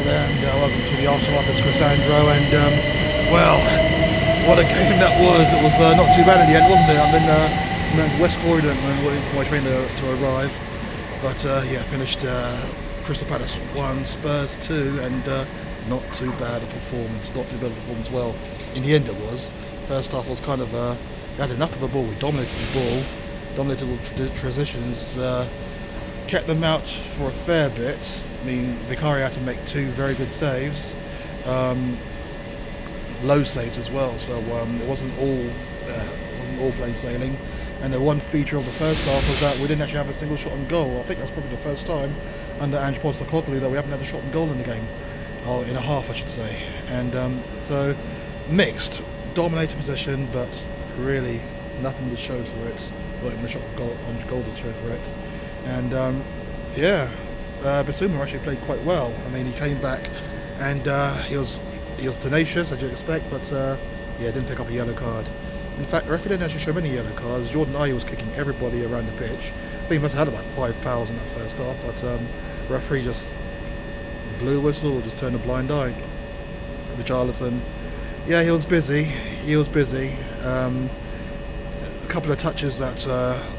there, and welcome to the aftermath. It's Crisandro, and well, what a game that was. It was not too bad in the end, wasn't it? I'm in West Croydon and waiting for my train to arrive, but yeah, finished Crystal Palace 1, Spurs 2, and not too bad a performance, not too bad a performance. Well, in the end it was. First half was kind of, we had enough of the ball, we dominated the ball, dominated the transitions, kept them out for a fair bit. I mean, Vicario had to make 2 very good saves, low saves as well. So it wasn't all plain sailing. And the one feature of the first half was that we didn't actually have a single shot on goal. I think that's probably the first time under Ange Postecoglou that we haven't had a shot on goal in the game, or in a half, I should say. And so mixed, dominated possession, but really nothing to show for it. Not even a shot on goal to show for it. And yeah, Bissouma actually played quite well. I mean, he came back and he was tenacious, as you'd expect, but yeah, didn't pick up a yellow card. In fact, the referee didn't actually show many yellow cards. Jordan Ayew was kicking everybody around the pitch. I think he must have had about 5 fouls in that first half, but the referee just blew a whistle or just turned a blind eye. Richarlison, yeah, he was busy. A couple of touches that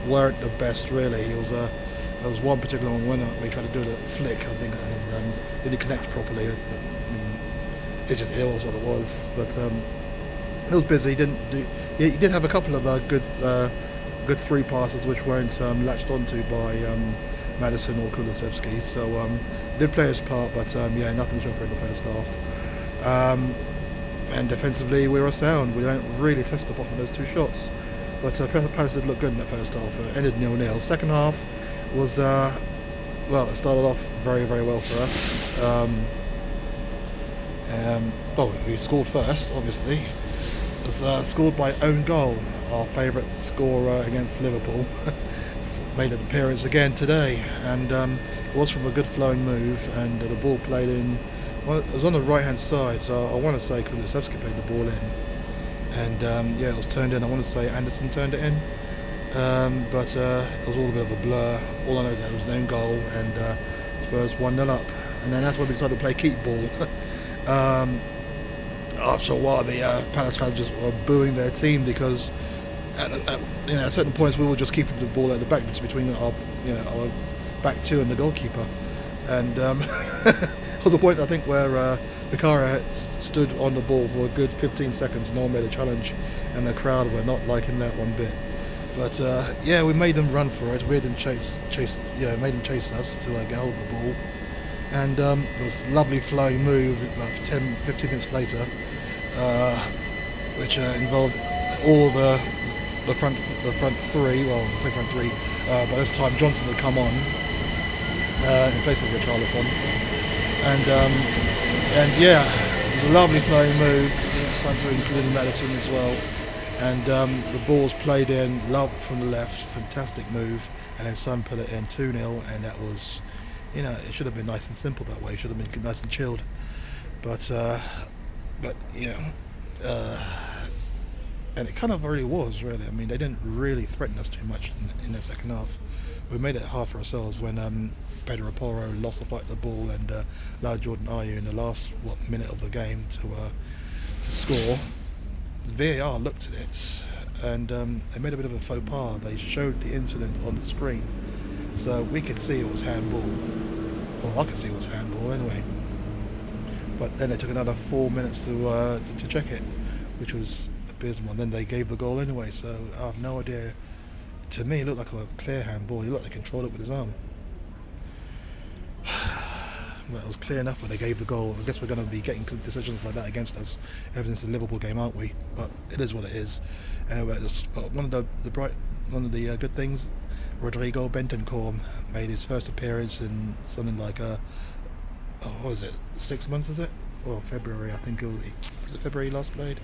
weren't the best, really. There was one particular one when we tried to do a flick, I think, and didn't connect properly. I mean, it was what it was. But he was busy. He did have a couple of good through passes which weren't latched onto by Maddison or Kulusevski. So he did play his part, but yeah, nothing to show for in the first half. And defensively, we were sound. We don't really test the bottom of those 2 shots. But Palace did look good in the first half. Ended 0-0. Second half was, well, it started off very, very well for us. Well, we scored first, obviously. It was scored by own goal. Our favourite scorer against Liverpool made an appearance again today, and it was from a good flowing move, and the ball played in. Well, it was on the right hand side, so I want to say Kulusevski played the ball in. And yeah, it was turned in. I want to say Anderson turned it in, but it was all a bit of a blur. All I know is that it was an own goal, and Spurs 1-0 up. And then that's when we decided to play keep ball. After a while, the Palace fans just were booing their team because at certain points we were just keeping the ball at the back between our back 2 and the goalkeeper. And there was a point, I think, where Vicario stood on the ball for a good 15 seconds. No one made a challenge, and the crowd were not liking that one bit. But yeah, we made them run for it. We made them chase us to get hold of the ball. And it was a lovely flowing move about 10-15 minutes later, which involved all the front 3. Well, I say front 3. By this time, Johnson had come on in place of Richarlison. And yeah, it was a lovely flowing move, front 3 including Maddison as well. And the ball's played in, love from the left, fantastic move, and then Son put it in 2-0, and that was, it should have been nice and simple that way. It should have been nice and chilled, but and it kind of already was, really. I mean, they didn't really threaten us too much in the second half. We made it hard for ourselves when Pedro Porro lost the ball and allowed Jordan Ayew in the last minute of the game to score. VAR looked at it and they made a bit of a faux pas. They showed the incident on the screen, so we could see it was handball. Well, I could see it was handball anyway. But then they took another 4 minutes to check it, which was abysmal. And then they gave the goal anyway. So I have no idea. To me, it looked like a clear handball. He looked like they controlled it with his arm. Well, it was clear enough when they gave the goal. I guess we're going to be getting decisions like that against us ever since the Liverpool game, aren't we? But it is what it is. Anyway, one of the good things, Rodrigo Bentancur made his first appearance in something like what was it? 6 months, is it? Or February? I think it was. Was it February he last played?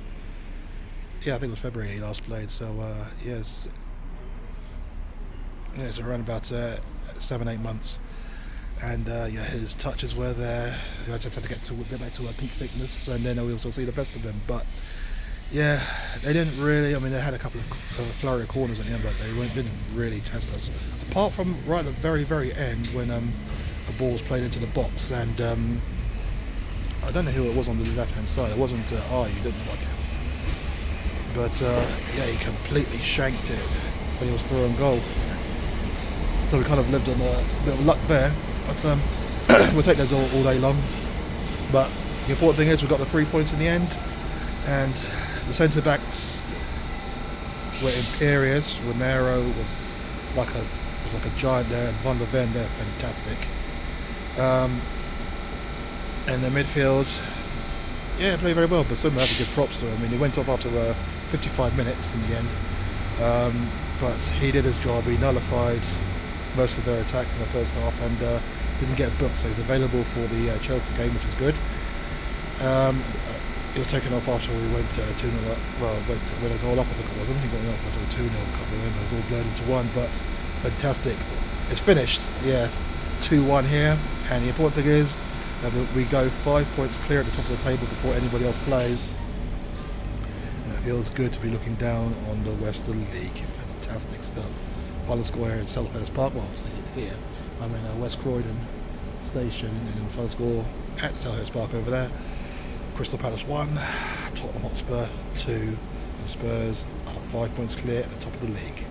Yeah, I think it was February he last played. So yes. Yeah, it's around about 7-8 months, and yeah, his touches were there. I just had to get back to peak fitness, and then we also see the best of them. But yeah, they didn't really. I mean, they had a couple of flurry of corners at the end, but they didn't really test us. Apart from right at the very, very end when a ball was played into the box, and I don't know who it was on the left-hand side. It wasn't you didn't like him. But yeah, he completely shanked it when he was through on goal. So we kind of lived on a bit of luck there. But we'll take those all day long. But the important thing is we got the 3 points in the end, and the centre backs were imperious. Romero was like a giant there, and Van der Ven there, fantastic. And the midfield, yeah, played very well. But Basuma had to give props to him. I mean, he went off after 55 minutes in the end, but he did his job. He nullified most of their attacks in the first half and didn't get booked, so he's available for the Chelsea game, which is good. He was taken off after we went 2-0 up. Well, went a goal up, I think it was. I don't think we went off after 2-0. Can't remember. It all blurred into one, but fantastic. It's finished. Yeah, 2-1 here, and the important thing is that we go 5 points clear at the top of the table before anybody else plays. And it feels good to be looking down on the Western League. Fantastic stuff. Final score here in Selhurst Park. Well, I'll say it here. I'm in West Croydon Station, and final score at Selhurst Park over there. Crystal Palace 1, Tottenham Hotspur 2, and Spurs are 5 points clear at the top of the league.